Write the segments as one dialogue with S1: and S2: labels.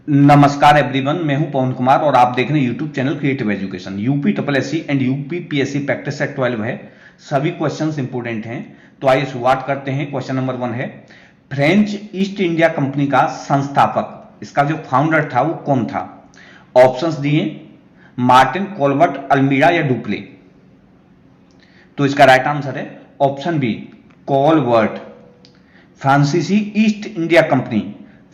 S1: नमस्कार एवरीवन, मैं हूं पवन कुमार और आप देख रहे हैं YouTube channel Creative Education. UP triple S C and UP PSC practice set 12 है। सभी क्वेश्चंस इंपोर्टेंट हैं, तो आइए शुरुआत करते हैं। क्वेश्चन नंबर 1 है, फ्रेंच ईस्ट इंडिया कंपनी का संस्थापक, इसका जो फाउंडर था वो कौन था? ऑप्शंस दिए, मार्टिन, कोलबर्ट, अल्मीड़ा या डुप्ले। तो इसका राइट आंसर है ऑप्शन बी, कोलबर्ट। फ्रांसीसी east India company,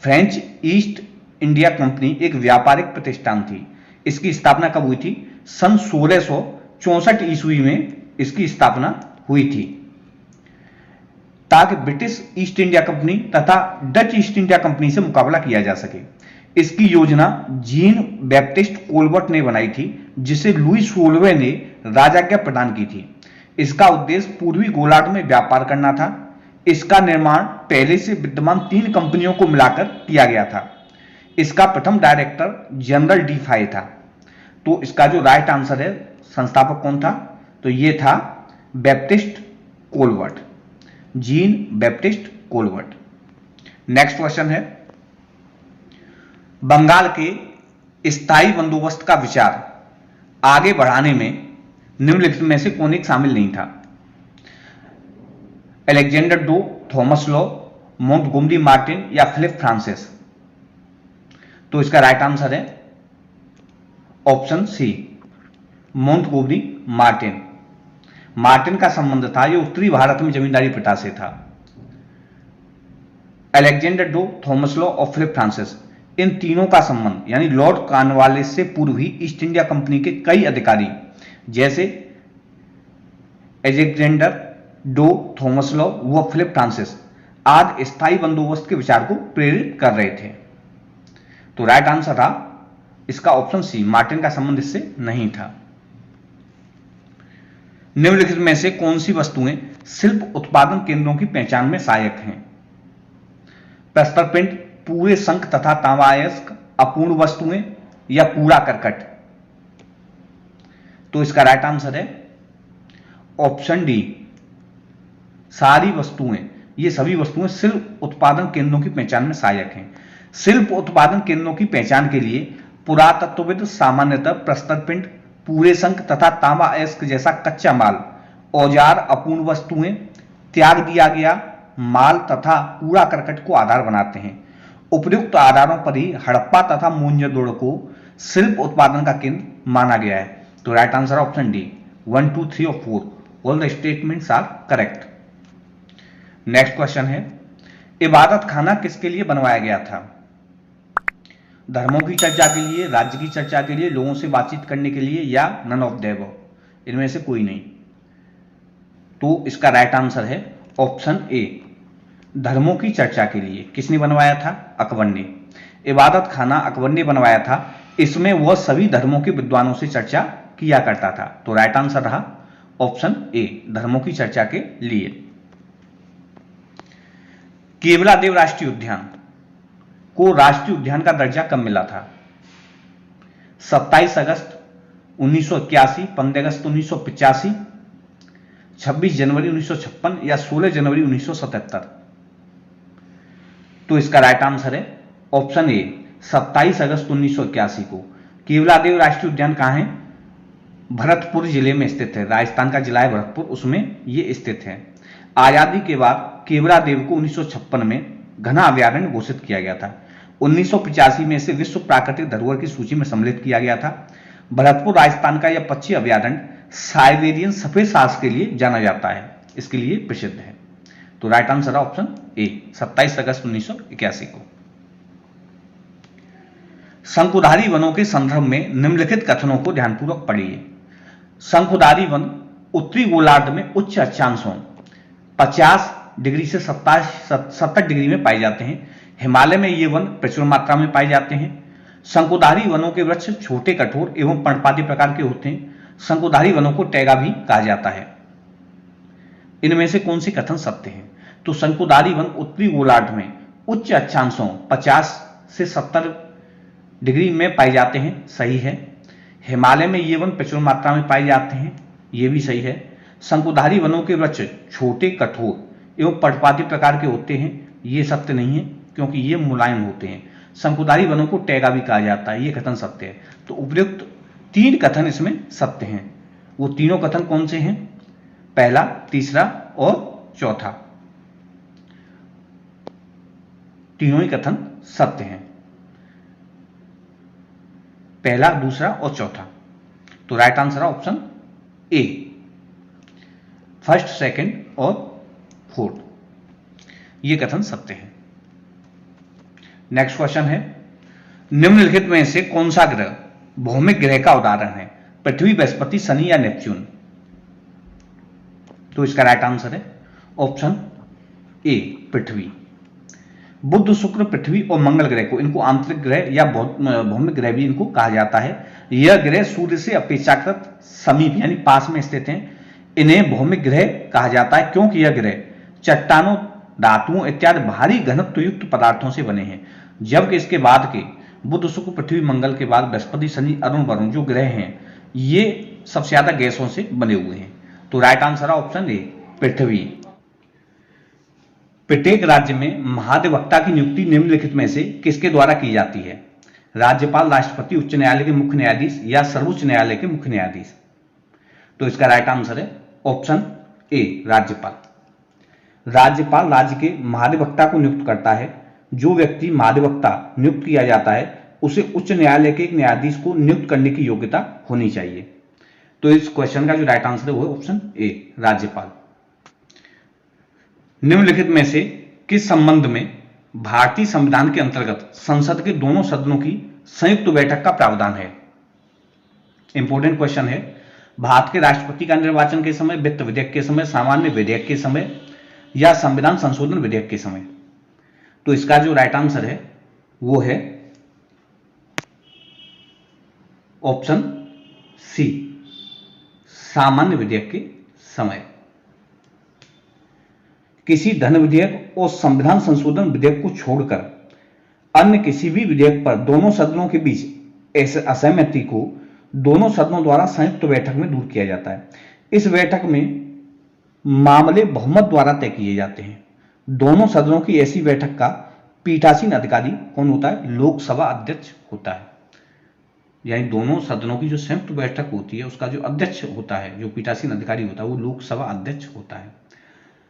S1: French east India company एक व्यापारिक प्रतिष्ठान थी। इसकी स्थापना कब हुई थी? सन 1664 ईस्वी में इसकी स्थापना हुई थी, ताकि ब्रिटिश ईस्ट इंडिया कंपनी तथा डच ईस्ट इंडिया कंपनी से मुकाबला किया जा सके। इसकी योजना जीन बैप्टिस्ट कोलबर्ट ने बनाई थी, जिसे लुई 16वें ने राजाज्ञा प्रदान की थी। इसका उद्देश्य पूर्वी गोलार्ध में व्यापार करना था। इसका निर्माण पहले से विद्यमान 3 कंपनियों को मिलाकर किया गया था। इसका प्रथम डायरेक्टर जनरल डी फाई था। तो इसका जो राइट आंसर है, संस्थापक कौन था? तो ये था Baptiste Colbert, Jean Baptiste Colbert. Next question है, बंगाल के स्थायी बंदोबस्त का विचार आगे बढ़ाने में निम्नलिखित में से कौन एक शामिल नहीं था? Alexander Dow, Thomas Law, Montgomery Martin या फिलिप फ्रांसिस। तो इसका राइट आंसर है option C, Montgomery Martin. Martin का संबंध था, ये उत्तरी भारत में जमींदारी प्रथा से था। अलेक्जेंडर डो, थॉमस लॉ और फिलिप फ्रांसिस, इन तीनों का संबंध यानी लॉर्ड कॉर्नवालिस से पूर्व ही ईस्ट इंडिया कंपनी के कई अधिकारी जैसे अलेक्जेंडर डो, थॉमस लॉ व फिलिप फ्रांसिस आदि स्थायी बंदोबस्त के विचार को प्रेरित कर रहे थे। तो राइट आंसर था इसका ऑप्शन सी, मार्टिन का संबंध इससे नहीं था। निम्नलिखित में से कौन सी वस्तुएं शिल्प उत्पादन केंद्रों की पहचान में सहायक हैं? प्रस्तर पिंड, पूरे शंख तथा तांबाअयस्क, अपूर्ण वस्तुएं या कूड़ा करकट। तो इसका राइट आंसर है ऑप्शन डी, सारी वस्तुएं। ये सभी वस्तुएं शिल्प उत्पादन केंद्रों की पहचान में सहायक हैं। शिल्प उत्पादन केंद्रों की पहचान के लिए पुरातत्वविद सामान्यतः प्रस्तर पिंड, पूरे शंख तथा तांबा अयस्क जैसा कच्चा माल, औजार, अपूर्ण वस्तुएं, त्याग दिया गया माल तथा कूड़ा करकट को आधार बनाते हैं। उपयुक्त आधारों पर ही हड़प्पा तथा मोहनजोदड़ो को शिल्प उत्पादन का केंद्र माना गया है। तो राइट आंसर ऑप्शन डी, 1, 2, 3 और 4 all the statements are correct. Next question है, इबादत खाना किसके लिए बनवाया गया था? धर्मों की चर्चा के लिए, राज्य की चर्चा के लिए, लोगों से बातचीत करने के लिए या नन ऑफ द अबव, इनमें से कोई नहीं। तो इसका राइट आंसर है ऑप्शन ए, धर्मों की चर्चा के लिए। किसने बनवाया था? अकबर ने। इबादत खाना अकबर ने बनवाया था। इसमें वह सभी धर्मों के विद्वानों से चर्चा किया करता था। तो राइट आंसर रहा ऑप्शन ए, धर्मों की चर्चा के लिए। केवलादेव राष्ट्रीय उद्यान को राष्ट्रीय उद्यान का दर्जा कब मिला था? 27 अगस्त 1981, 15 अगस्त 1985, 26 जनवरी 1956 या 16 जनवरी 1977। तो इसका राइट आंसर है ऑप्शन ए, 27 अगस्त 1981 को। केवलादेव राष्ट्रीय उद्यान कहां है? भरतपुर जिले में स्थित है। राजस्थान का जिला है भरतपुर, उसमें यह स्थित है। आजादी के बाद केवलादेव को 1956 में घना अभयारण्य घोषित किया गया था। 1985 में इसे विश्व प्राकृतिक धरोहर की सूची में सम्मिलित किया गया था। भरतपुर राजस्थान का यह पक्षी अभयारण्य साइबेरियन सफेद सास के लिए जाना जाता है, इसके लिए प्रसिद्ध है। तो राइट आंसर है ऑप्शन ए, 27 अगस्त 1981 को। शंकुधारी वनों के संदर्भ में निम्नलिखित कथनों को ध्यानपूर्वक पढ़िए। शंकुधारी वन उत्तरी गोलार्ध में उच्च अक्षांशों 50 डिग्री से 70 डिग्री में पाए जाते हैं। हिमालय में ये वन प्रचुर मात्रा में पाए जाते हैं। शंकुधारी वनों के वृक्ष छोटे, कठोर एवं पर्णपाती प्रकार के होते हैं। शंकुधारी वनों को टैगा भी कहा जाता है। इनमें से कौन से कथन सत्य हैं? तो शंकुधारी वन उत्तरी गोलार्ध में उच्च अक्षांशों 50 से 70 डिग्री में पाए जाते हैं, सही है। हिमालय में ये वन प्रचुर मात्रा में पाए जाते हैं, ये भी सही है। शंकुधारी वनों के वृक्ष छोटे, कठोर एवं पर्णपाती प्रकार के होते हैं, ये सत्य नहीं है, क्योंकि ये मुलायम होते हैं। शंकुधारी वनों को टैगा भी कहा जाता है, ये कथन सत्य है। तो उपयुक्त 3 कथन इसमें सत्य हैं। वो तीनों कथन कौन से हैं? पहला, तीसरा और चौथा, तीनों ही कथन सत्य हैं, पहला, दूसरा और चौथा। तो राइट आंसर है ऑप्शन ए, फर्स्ट, सेकंड और फोर्थ, ये कथन सत्य है। नेक्स्ट क्वेश्चन है, निम्नलिखित में से कौन सा ग्रह भौमिक ग्रह का उदाहरण है? पृथ्वी, बृहस्पति, शनि या नेपच्यून? तो इसका राइट आंसर है ऑप्शन ए, पृथ्वी। बुध, शुक्र, पृथ्वी और मंगल ग्रह को, इनको आंतरिक ग्रह या भौमिक ग्रह भी इनको कहा जाता है। यह ग्रह सूर्य से अपेक्षाकृत समीप यानी पास में स्थित हैं। इन्हें भौमिक ग्रह कहा जाता है क्योंकि यह ग्रह चट्टानों, धातुओं इत्यादि भारी घनत्व युक्त पदार्थों से बने हैं, जबकि इसके बाद के बुध, शुक्र, पृथ्वी, मंगल के बाद बृहस्पति, शनि, अरुण, वरुण जो ग्रह हैं ये सबसे ज्यादा गैसों से बने हुए हैं। तो राइट आंसर है ऑप्शन ए, पृथ्वी। प्रत्येक राज्य में महाधिवक्ता की नियुक्ति निम्नलिखित में से किसके द्वारा की जाती है? राज्यपाल, राष्ट्रपति, उच्च न्यायालय के मुख्य न्यायाधीश या सर्वोच्च न्यायालय के मुख्य न्यायाधीश? तो इसका राइट आंसर है ऑप्शन ए, राज्यपाल। राज्यपाल राज्य के महाधिवक्ता को नियुक्त करता है। जो व्यक्ति महाधिवक्ता नियुक्त किया जाता है उसे उच्च न्यायालय के एक न्यायाधीश को नियुक्त करने की योग्यता होनी चाहिए। तो इस क्वेश्चन का जो राइट आंसर है वो है ऑप्शन ए, राज्यपाल। निम्नलिखित में से किस संबंध में भारतीय संविधान के अंतर्गत संसद के दोनों सदनों की संयुक्त बैठक का प्रावधान है? इंपॉर्टेंट क्वेश्चन है। भारत के राष्ट्रपति का निर्वाचन के समय, वित्त विधेयक के समय, सामान्य विधेयक के समय या संविधान संशोधन विधेयक के समय? तो इसका जो राइट आंसर है वो है ऑप्शन सी, सामान्य विधेयक के समय। किसी धन विधेयक और संविधान संशोधन विधेयक को छोड़कर अन्य किसी भी विधेयक पर दोनों सदनों के बीच ऐसे असहमति को दोनों सदनों द्वारा संयुक्त बैठक में दूर किया जाता है। इस बैठक में मामले बहुमत द्वारा तय किए जाते हैं। दोनों सदनों की ऐसी बैठक का पीठासीन अधिकारी कौन होता है? लोकसभा अध्यक्ष होता है। यानी दोनों सदनों की जो संयुक्त बैठक होती है उसका जो अध्यक्ष होता है, जो पीठासीन अधिकारी होता है, वो लोकसभा अध्यक्ष होता है।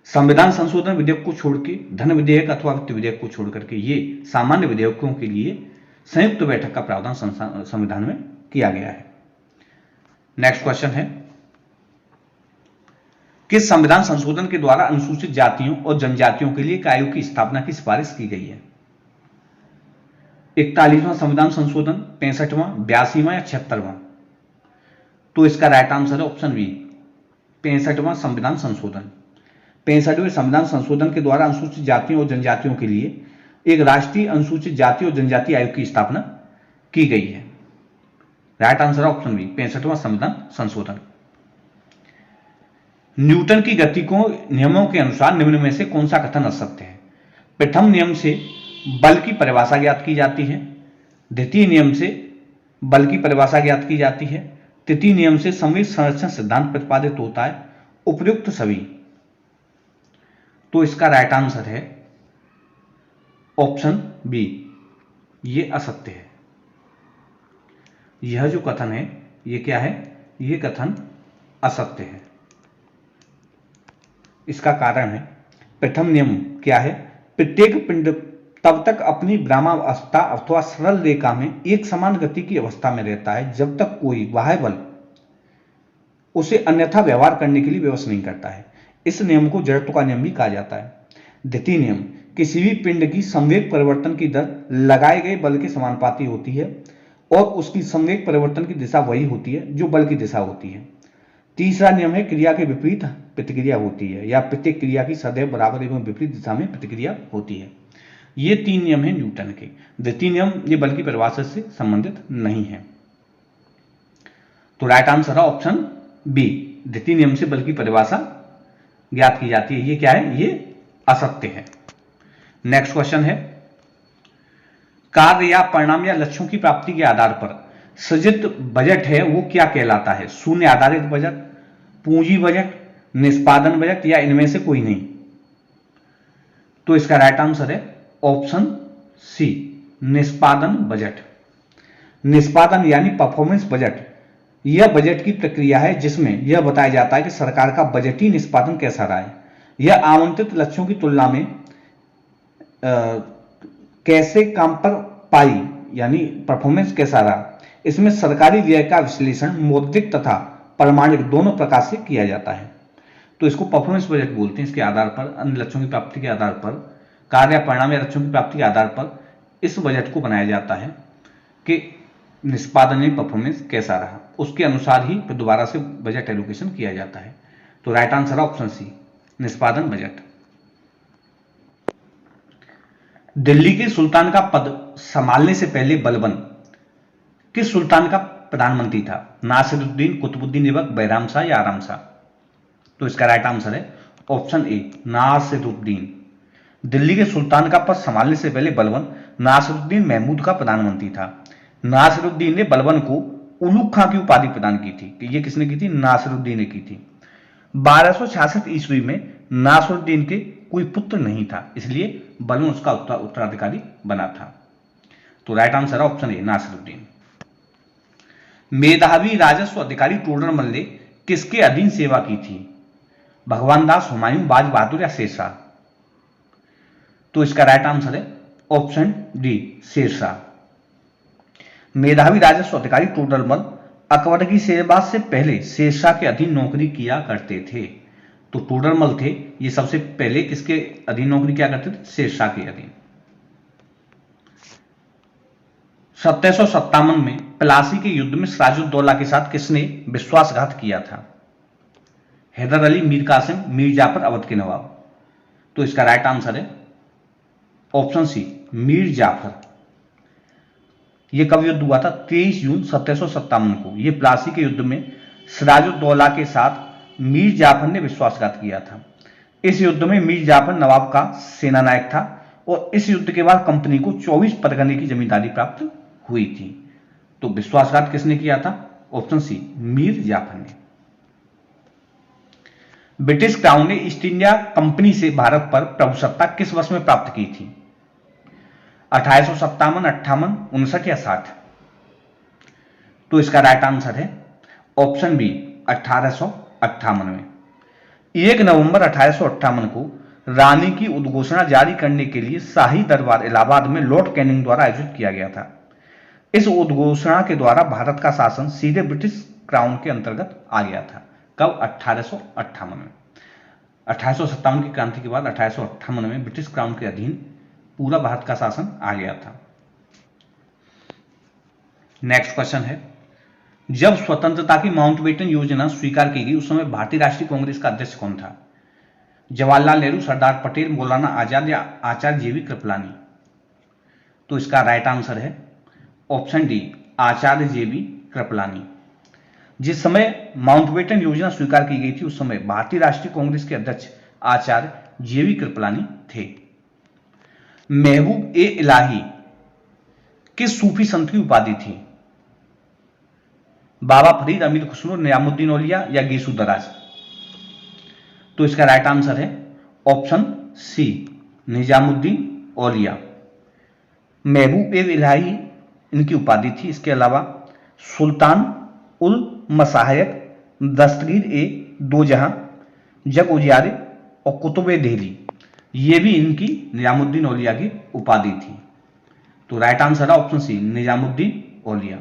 S1: संविधान संशोधन विधेयक को छोड़ के, धन विधेयक अथवा वित्त विधेयक को छोड़ करके ये सामान्य विधेयकों के लिए संयुक्त बैठक का प्रावधान संविधान में किया गया है। नेक्स्ट क्वेश्चन है, किस संविधान संशोधन के द्वारा अनुसूचित जातियों और जनजातियों के लिए एक आयोग की स्थापना की सिफारिश की गई है? 41वां संविधान संशोधन, 65वां, 82वां या 76वां? तो इसका राइट आंसर है ऑप्शन बी, 65वां संविधान संशोधन। 65वें संविधान संशोधन के द्वारा अनुसूचित जातियों और जनजातियों के लिए एक राष्ट्रीय अनुसूचित जाति और जनजाति आयोग की स्थापना की गई है। राइट आंसर है ऑप्शन बी, 65वां संविधान संशोधन। न्यूटन की गति को नियमों के अनुसार निम्न में से कौन सा कथन असत्य है? प्रथम नियम से बल की परिभाषा ज्ञात की जाती है। द्वितीय नियम से बल की परिभाषा ज्ञात की जाती है। तृतीय नियम से संवेग संरक्षण सिद्धांत प्रतिपादित होता है। उपयुक्त सभी? तो इसका राइट आंसर है ऑप्शन बी, ये असत्य है। यह जो कथन है ये क्या है? ये कथन असत्य है। इसका कारण है, प्रथम नियम क्या है? प्रत्येक पिंड तब तक अपनी भ्रमावस्था अथवा सरल रेखा में एक समान गति की अवस्था में रहता है जब तक कोई बाह्य बल उसे अन्यथा व्यवहार करने के लिए विवश नहीं करता है। इस नियम को जड़त्व का नियम भी कहा जाता है। द्वितीय नियम, किसी भी पिंड की संवेग परिवर्तन की दर लगाए गए बल के समानुपाती होती है और उसकी संवेग परिवर्तन की दिशा वही होती है जो बल की दिशा होती है। तीसरा नियम है, क्रिया के विपरीत प्रतिक्रिया होती है या प्रतिक्रिया की सदैव बराबर एवं विपरीत दिशा में प्रतिक्रिया होती है। ये 3 नियम हैं न्यूटन के। द्वितीय नियम ये बल की परिभाषा से संबंधित नहीं है। तो राइट आंसर है ऑप्शन बी, द्वितीय नियम से बल की परिभाषा ज्ञात की जाती है। ये क्या है? ये असत्य है। नेक्स्ट क्वेश्चन है, कार्य या परिणाम या लक्ष्यों की प्राप्ति के आधार पर सृजित बजट है वो क्या कहलाता है? शून्य आधारित बजट, पूंजी बजट, निष्पादन बजट या इनमें से कोई नहीं? तो इसका राइट आंसर है ऑप्शन सी, निष्पादन बजट। निष्पादन यानी परफॉर्मेंस बजट, यह बजट की प्रक्रिया है जिसमें यह बताया जाता है कि सरकार का बजटीय निष्पादन कैसा रहा है। यह आवंटित लक्ष्यों की तुलना में कैसे काम पर पाई यानी परफॉर्मेंस कैसा रहा। इसमें सरकारी व्यय का विश्लेषण मौद्रिक तथा प्रमाणिक दोनों प्रकार से किया जाता है। तो इसको परफॉर्मेंस बजट बोलते हैं। इसके आधार पर, अन्य लक्ष्यों की प्राप्ति के आधार पर, कार्य परिणाम या लक्ष्यों की प्राप्ति के आधार पर इस बजट को बनाया जाता है कि निष्पादन में परफॉर्मेंस कैसा रहा, उसके अनुसार ही फिर दोबारा से बजट एलोकेशन किया जाता है। तो राइट आंसर है ऑप्शन सी, निष्पादन बजट। दिल्ली के सुल्तान का पद संभालने से पहले बलबन किस सुल्तान का प्रधानमंत्री था? नासिरुद्दीन, कुतुबुद्दीन ऐबक, बैराम शाह या आराम शाह? तो इसका राइट आंसर है ऑप्शन ए, नासिरुद्दीन। दिल्ली के सुल्तान का पद संभालने से पहले बलबन नासिरुद्दीन महमूद का प्रधानमंत्री था। नासिरुद्दीन ने बलबन को उलुग खां की उपाधि प्रदान की थी। कि ये किसने की थी? नासिरुद्दीन ने की थी। 1266 ईस्वी में नासिरुद्दीन के कोई पुत्र नहीं था, इसलिए बलबन उसका उत्तराधिकारी बना था। तो राइट आंसर है ऑप्शन ए, नासिरुद्दीन। मेधावी राजस्व अधिकारी टोडरमल ने किसके अधीन सेवा की थी? भगवान दास, हुमायूं, बाज बहादुर या शेरशाह? तो इसका राइट आंसर है ऑप्शन डी, शेरशाह। मेधावी राजस्व अधिकारी टोडरमल अकबर की सेवा से पहले शेरशाह के अधीन नौकरी किया करते थे। तो टोडरमल थे, ये सबसे पहले किसके अधीन नौकरी किया करते थे? शेरशाह के अधीन। 1757 में प्लासी के युद्ध में सिराजुद्दौला के साथ किसने विश्वासघात किया था? हैदर अली, मीर कासिम, मीर जाफर, अवध के नवाब? तो इसका राइट आंसर है ऑप्शन सी, मीर जाफर। यह कब युद्ध हुआ था? 23 जून 1757 को। यह प्लासी के युद्ध में सिराजुद्दौला के साथ मीर जाफर ने विश्वासघात किया था। इस युद्ध में मीर जाफर नवाब का सेनानायक था और इस युद्ध के बाद कंपनी को 24 परगने की जमींदारी प्राप्त हुई थी। तो विश्वासघात किसने किया था? ऑप्शन सी, मीर जाफर ने। ब्रिटिश क्राउन ने ईस्ट इंडिया कंपनी से भारत पर प्रभुसत्ता किस वर्ष में प्राप्त की थी? 1857, 58, 59 या 60? तो इसका राइट आंसर है ऑप्शन बी, 1858 में। 1 नवंबर 1858 को रानी की उद्घोषणा जारी करने के लिए शाही दरबार इलाहाबाद में लॉर्ड कैनिंग द्वारा आयोजित किया गया था। इस उद्घोषणा के द्वारा भारत का शासन सीधे ब्रिटिश क्राउन के अंतर्गत आ गया था। कब? 1858 में। 1857 की क्रांति के बाद 1858 में ब्रिटिश क्राउन के अधीन पूरा भारत का शासन आ गया था। नेक्स्ट क्वेश्चन है, जब स्वतंत्रता की माउंटबेटन योजना स्वीकार की गई उस समय भारतीय राष्ट्रीय कांग्रेस का अध्यक्ष कौन था? जवाहरलाल नेहरू, सरदार पटेल, मौलाना आजाद या आचार्य जेवी कृपलानी? तो इसका राइट आंसर है ऑप्शन डी, आचार्य जेवी कृपलानी। जिस समय माउंटबेटन योजना स्वीकार की गई थी उस समय भारतीय राष्ट्रीय कांग्रेस के अध्यक्ष आचार्य जेवी कृपलानी थे। महबूब ए इलाही किस सूफी संत की उपाधि थी? बाबा फरीद, अमीर खुसरो, निजामुद्दीन औलिया या गीसू दराज? तो इसका राइट आंसर है ऑप्शन सी, निजामुद्दीन औलिया। महबूब ए इलाही इनकी उपाधि थी। इसके अलावा सुल्तान उल मसाहयक, दस्तगीर ए दो जहां, जग उजियारे और कुतुब ए दिल्ली, ये भी इनकी निजामुद्दीन औलिया की उपाधि थी। तो राइट आंसर है ऑप्शन सी, निजामुद्दीन औलिया।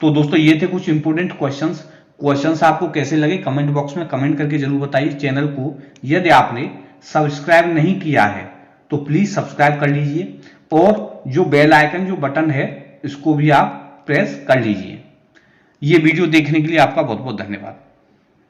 S1: तो दोस्तों ये थे कुछ इंपोर्टेंट क्वेश्चंस आपको कैसे लगे कमेंट बॉक्स में कमेंट करके जरूर बताइए। चैनल को यदि आपने सब्सक्राइब नहीं किया है तो प्लीज सब्सक्राइब कर लीजिए और जो बेल आइकन जो बटन है इसको भी आप प्रेस कर लीजिए। ये वीडियो देखने के लिए आपका बहुत बहुत धन्यवाद।